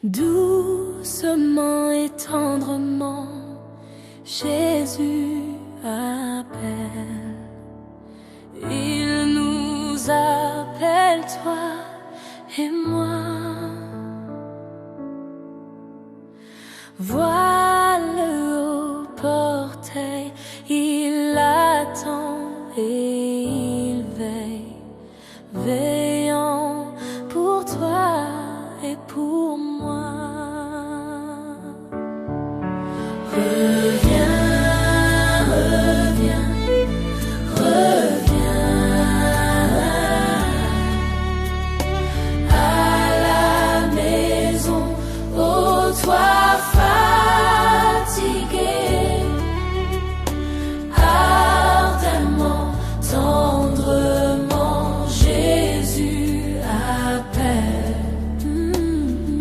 Doucement et tendrement, Jésus appelle. Il nous appelle, toi et moi. Vois-le au portail, il attend et il veille, veillant pour toi et pour moi. Reviens, reviens, reviens à la maison, ô toi fatigué, ardemment, tendrement, Jésus appelle.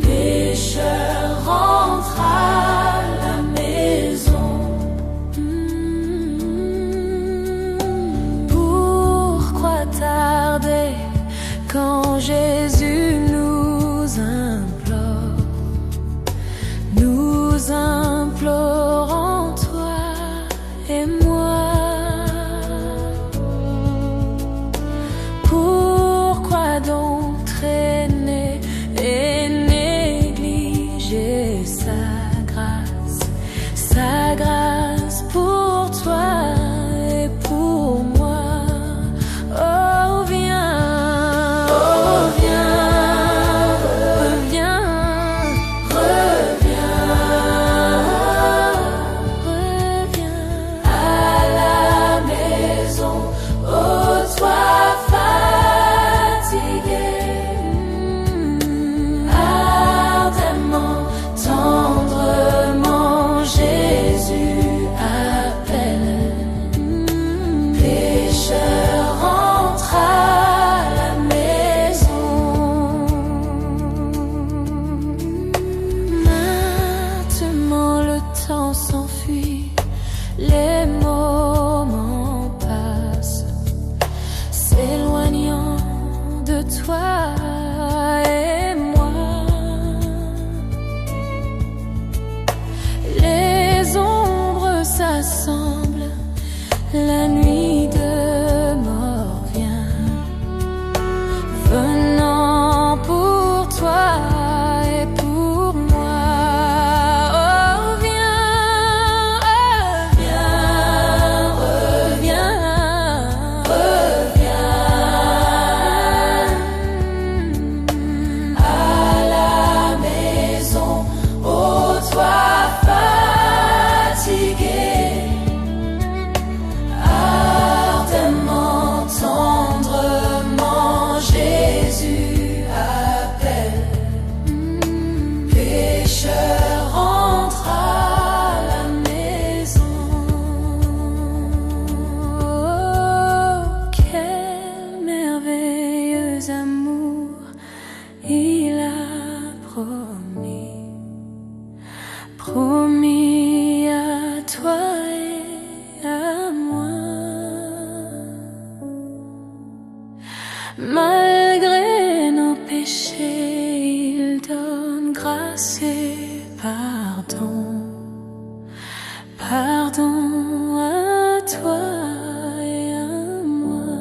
Pécheur, rentre à la maison. Pourquoi tarder quand Jésus nous implorant toi et moi? Pourquoi donc traîner et négliger sa grâce pour toi et pour moi? Oh viens, reviens, reviens à la maison, ô toi fatigué, ardemment, tendrement, Jésus appelle. Pécheur, rentre à la maison. Maintenant le temps s'enfuit, les moments passent, s'éloignant de toi et moi. Les ombres s'assemblent, la nuit de mort vient, venant pour toi et pour moi. Oh viens, reviens, reviens à la maison, ô toi fatigué, ardemment, tendrement, Jésus appelle. Pécheur, rentre à la maison. Oh, quel merveilleux amour il a promis à toi et à moi. Malgré nos péchés, il donne grâce et pardon, pardon à toi et à moi.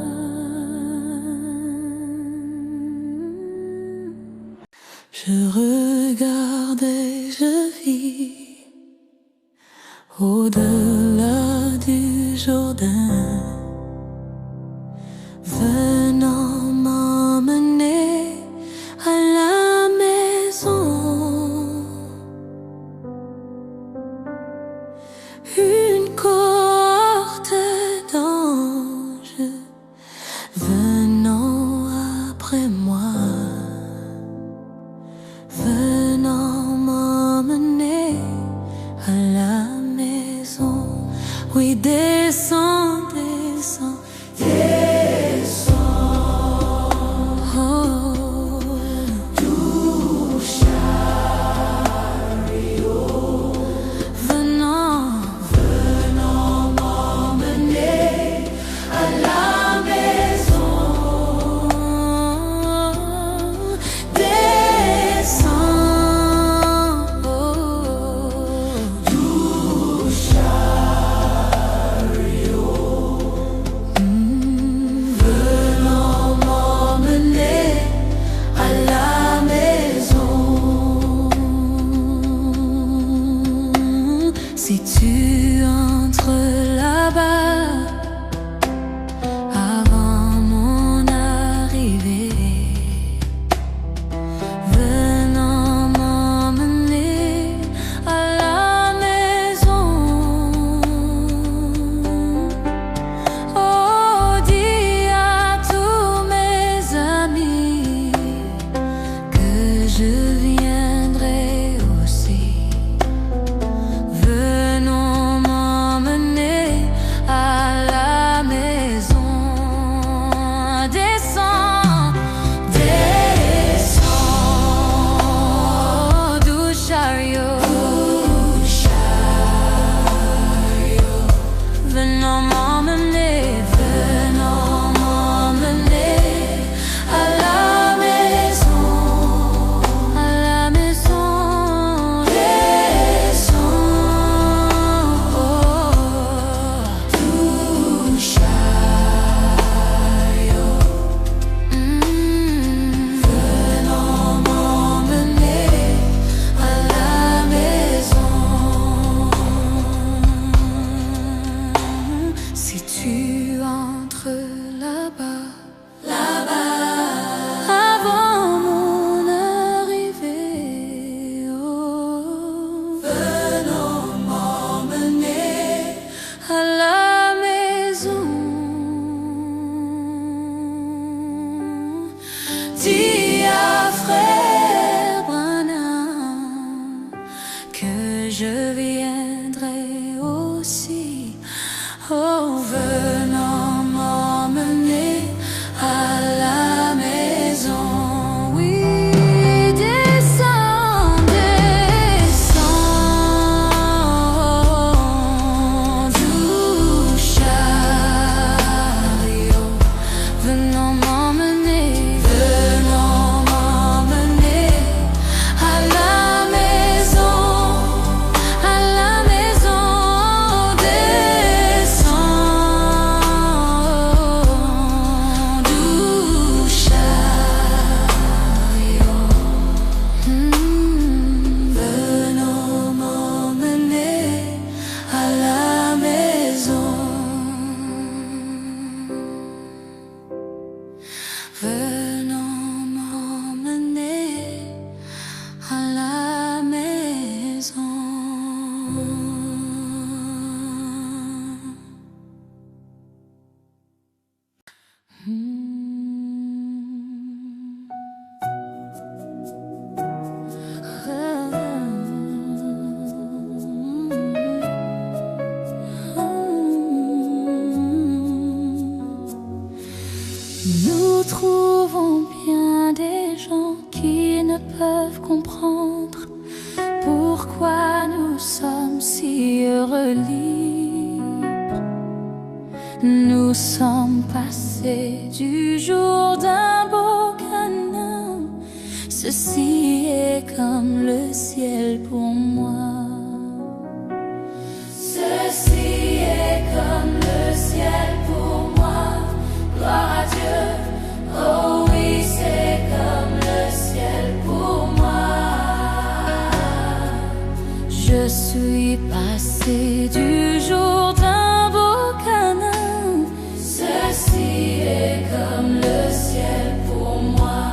Je regarde et je vis au-delà du Jourdain, venant m'emmener à la maison. Une cohorte d'anges venant après moi, venant m'emmener à la maison. Oui, descends, descends, descends. souvent bien des gens qui ne peuvent comprendre pourquoi nous sommes si heureux libres. Nous sommes passés du jour d'un beau câlin. Ceci est comme le ciel pour moi. Ceci est comme le ciel pour moi. Gloire à Dieu. Oh oui, c'est comme le ciel pour moi. Je suis passé du jour d'un beau câlin. Ceci est comme le ciel pour moi.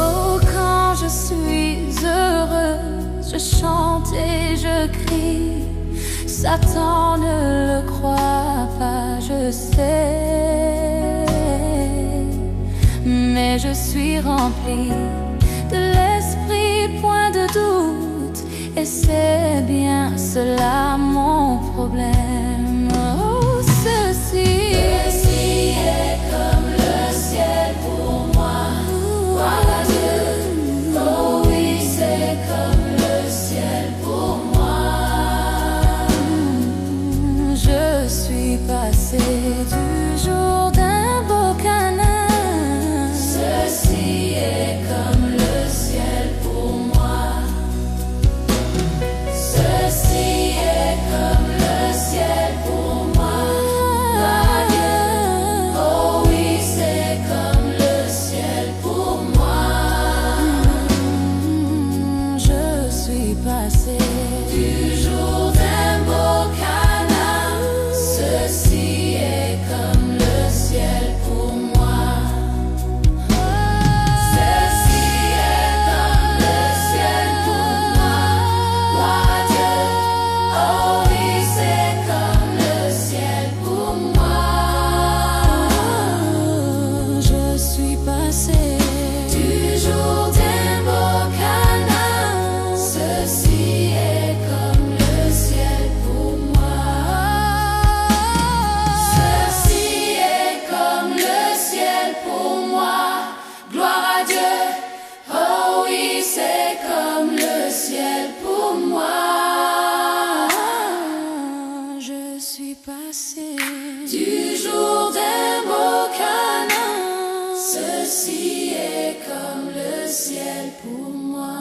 Oh, quand je suis heureuse, je chante et je crie. Satan ne le croit pas, je sais. Mais je suis remplie de l'esprit, point de doute. Et c'est bien cela mon problème. Oh, ceci est comme le ciel pour moi. Gloire à Dieu. Oh oui, c'est comme le ciel pour moi. Je suis passée du jour d'un beau câlin. Ceci est comme le ciel pour moi. Ceci est comme le ciel pour moi. Gloire à Dieu. Oh oui, c'est comme le ciel pour moi. Je suis passée du jour d'un beau câlin. Ceci est comme le ciel pour moi. Ceci est comme le ciel pour moi. Gloire à Dieu. Oh oui, c'est comme le ciel pour moi. Je suis passée du jour d'un beau câlin. Ceci est comme le ciel pour moi. Ceci est comme le ciel pour moi. Gloire à Dieu. Oh oui, c'est comme le ciel pour moi. Je suis passée du jour d'un beau câlin. Ceci est comme le ciel pour moi.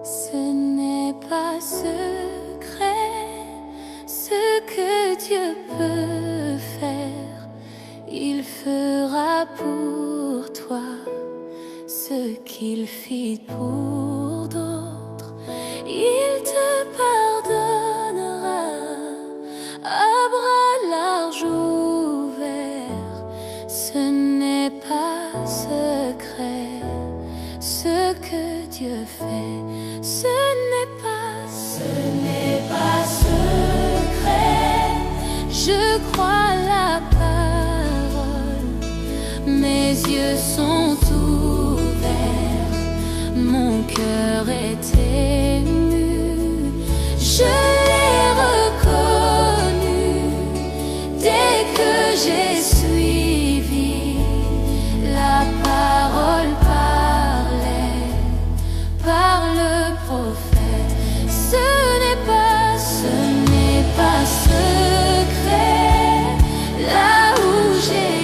Ce n'est pas secret ce que Dieu peut faire. Il fera pour toi ce qu'il fit pour d'autres. Il te pardonnera à bras larges ouverts. Ce n'est pas secret ce que Dieu fait. Ce n'est pas secret. Je crois la parole. Mes yeux sont ouverts. Mon cœur est ému. Je l'ai reconnu dès que j'ai suivi la parole parlait par le prophète. Ce n'est pas secret. Là où j'ai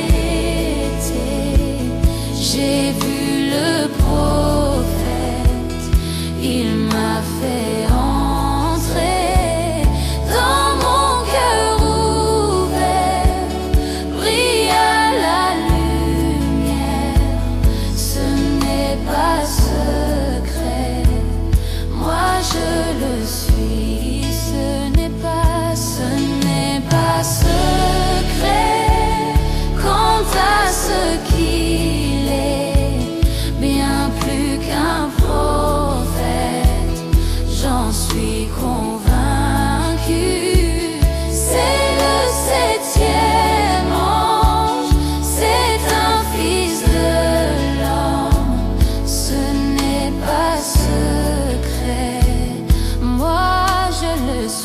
été, j'ai vu le prophète. Il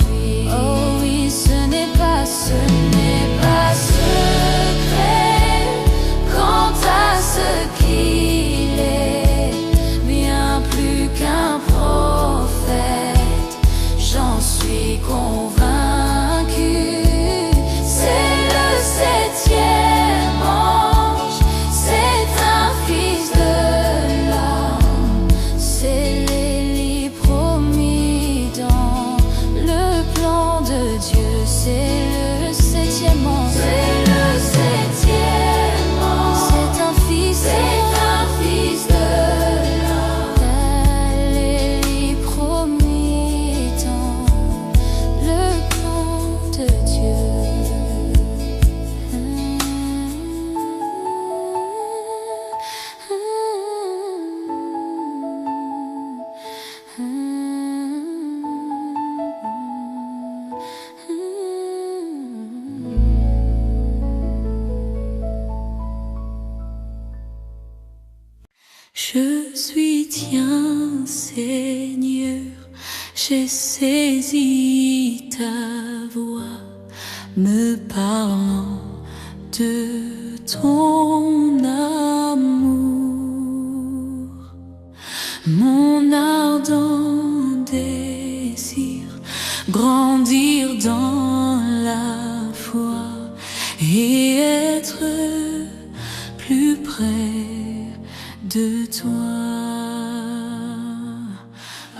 suis. Oh oui, ce n'est pas secret quant à ce qu'il est, bien plus qu'un prophète, j'en suis convaincue. C'est le septième ange, c'est un fils de l'homme, c'est l'élie promis dans le plan de Dieu. C'est le septième ange, c'est le septième ange, c'est un fils de l'homme, l'élie promis dans le plan de Dieu. Je suis tien, Seigneur, j'ai saisi ta voix, me parlant de ton amour. Mon ardent désir, grandir dans la foi et être plus près de toi.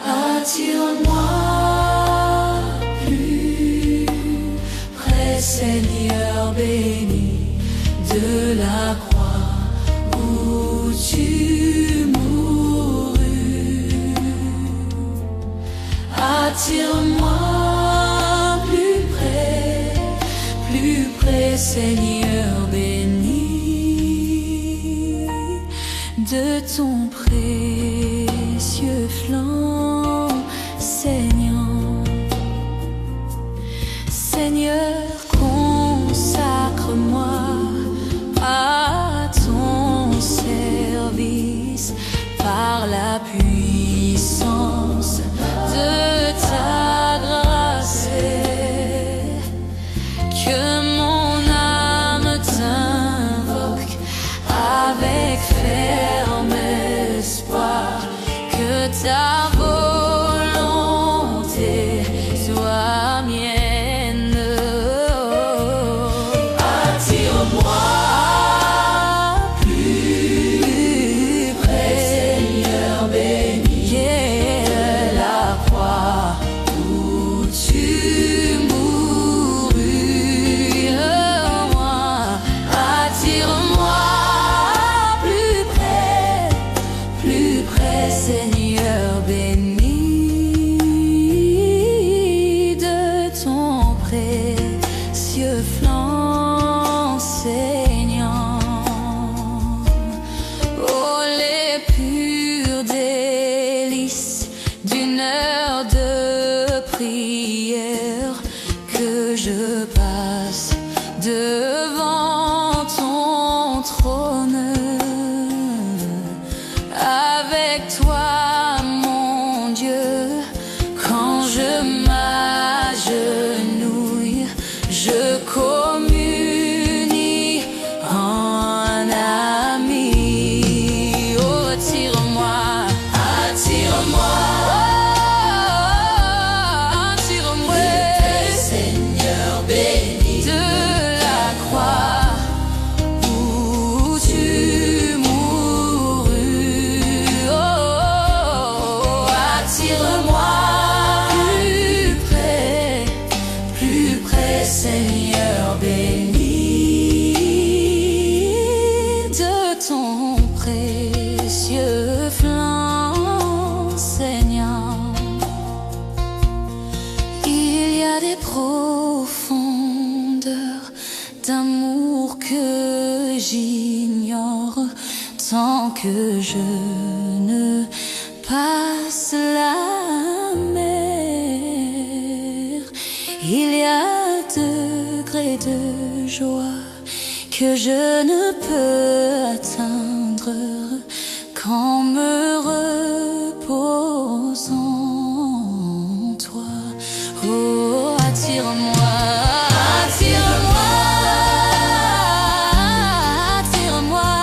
Attire-moi plus près, Seigneur béni, de la croix où tu mourus. Attire-moi plus près, Seigneur béni, de ton précieux flanc saignant. Seigneur, consacre-moi à ton service par la puissance de ta grâce. Que mon âme t'invoque avec ferme espoir, que ta volonté soit mienne. Attire-moi plus près, Seigneur béni, de la croix où tu mourus. Attire-moi plus près, Seigneur béni, de ton précieux flanc saignant. Oh, les purs délices d'une heure de prière que je passe devant ton trône. Avec toi, mon Dieu, quand je m'agenouille, je communie en ami. Oh, attire-moi, attire-moi, attire-moi, Seigneur béni, de la croix où tu mourus. Oh, attire-moi plus près, Seigneur béni, de ton précieux flanc saignant. Il y a des profondeurs d'amour que j'ignore tant que je ne passe la mer. Il y a degrés de joie que je ne peux atteindre qu'en me reposant en toi. Oh, attire-moi, attire-moi, attire-moi,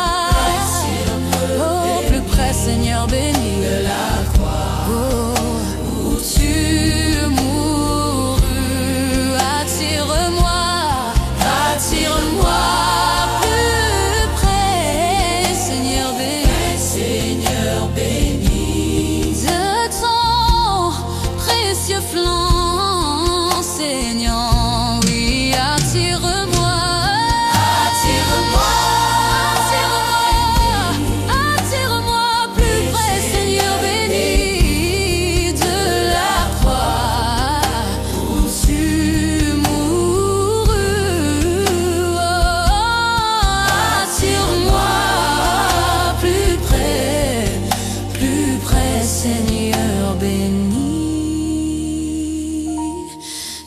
oh, plus près, Seigneur béni de la croix, oh, où tu mourus, attire-moi, attire-moi.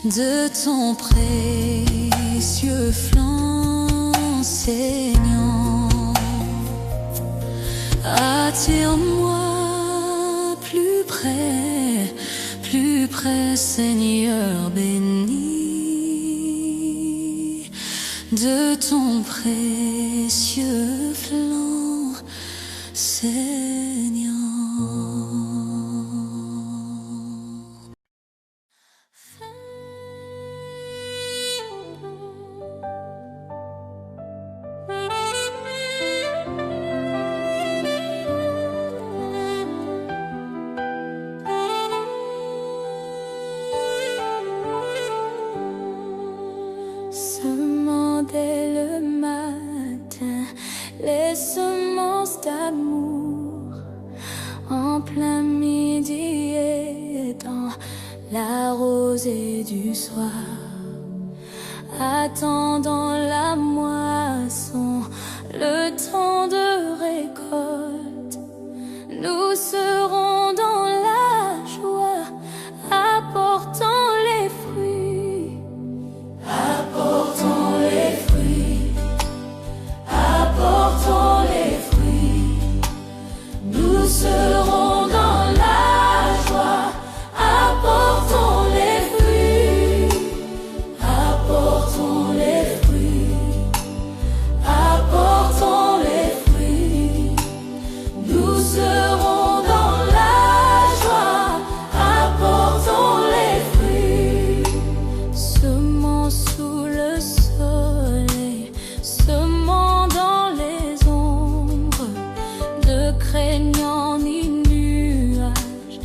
De ton précieux flanc saignant, attire-moi plus près, Seigneur béni, de ton précieux flanc saignant. Seulement dès le matin, les semences d'amour, en plein midi et dans la rosée du soir, attendant la moisson, le temps de récolte, nous serons dans la joie, apportant les fruits, apportons les fruits, apportons les fruits. Nous serons dans la joie, apportons les fruits, apportons les fruits, apportons les fruits. Nous serons dans la joie, apportons les fruits. Semons sous le soleil, semons dans les ombres, ne craignant ni nuages,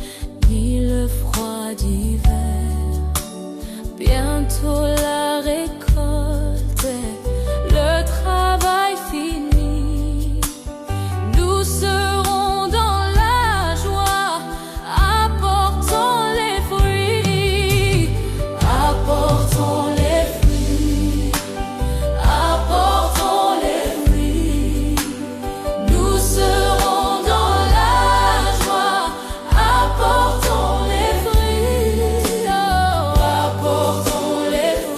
ni le froid d'hiver. Bientôt la récolte, le travail fini. Nous serons dans la joie, apportons les fruits, apportons les fruits, apportons les fruits. Nous serons dans la joie, apportons les fruits, oh, apportons les fruits.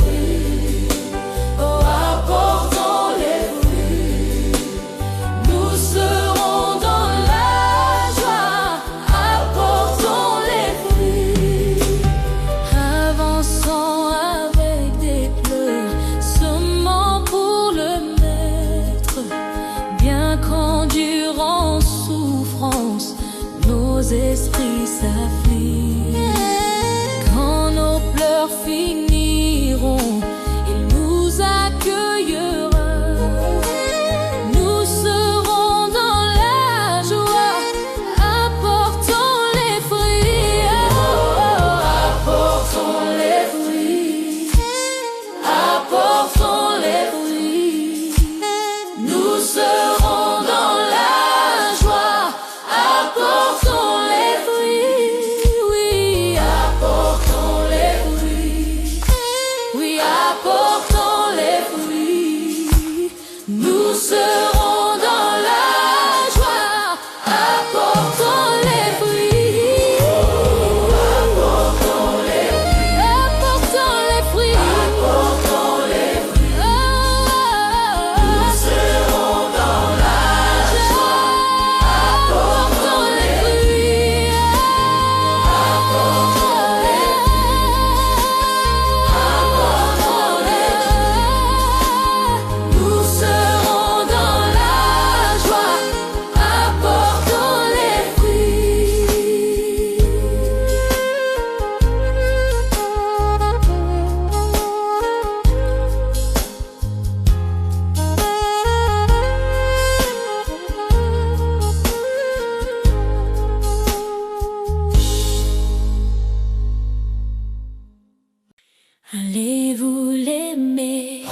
Allez-vous l'aimer?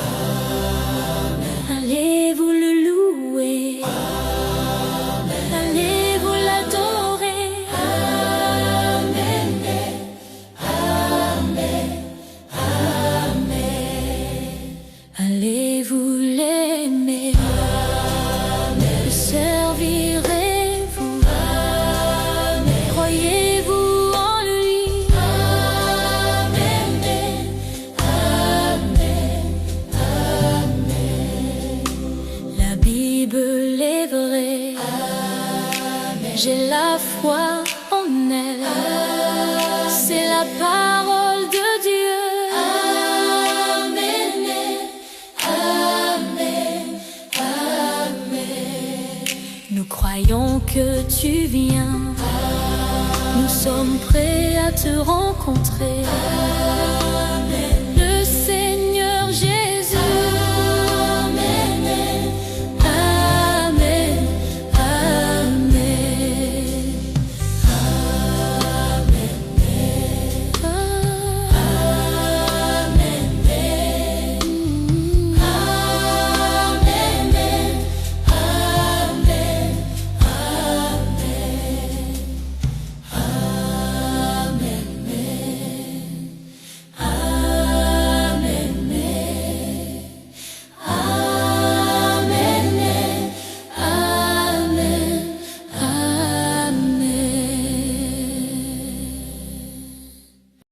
Allez-vous le louer? Allez-vous l'adorer? Amen, amen, amen. Allez-vous l'aimer? Le servirez-vous? Croyez-vous en lui? Amen, amen, amen. La Bible est vraie. J'ai la foi en elle. C'est la parole de Dieu. Amen, amen, amen. Nous croyons que tu viens. Nous sommes prêts à te rencontrer.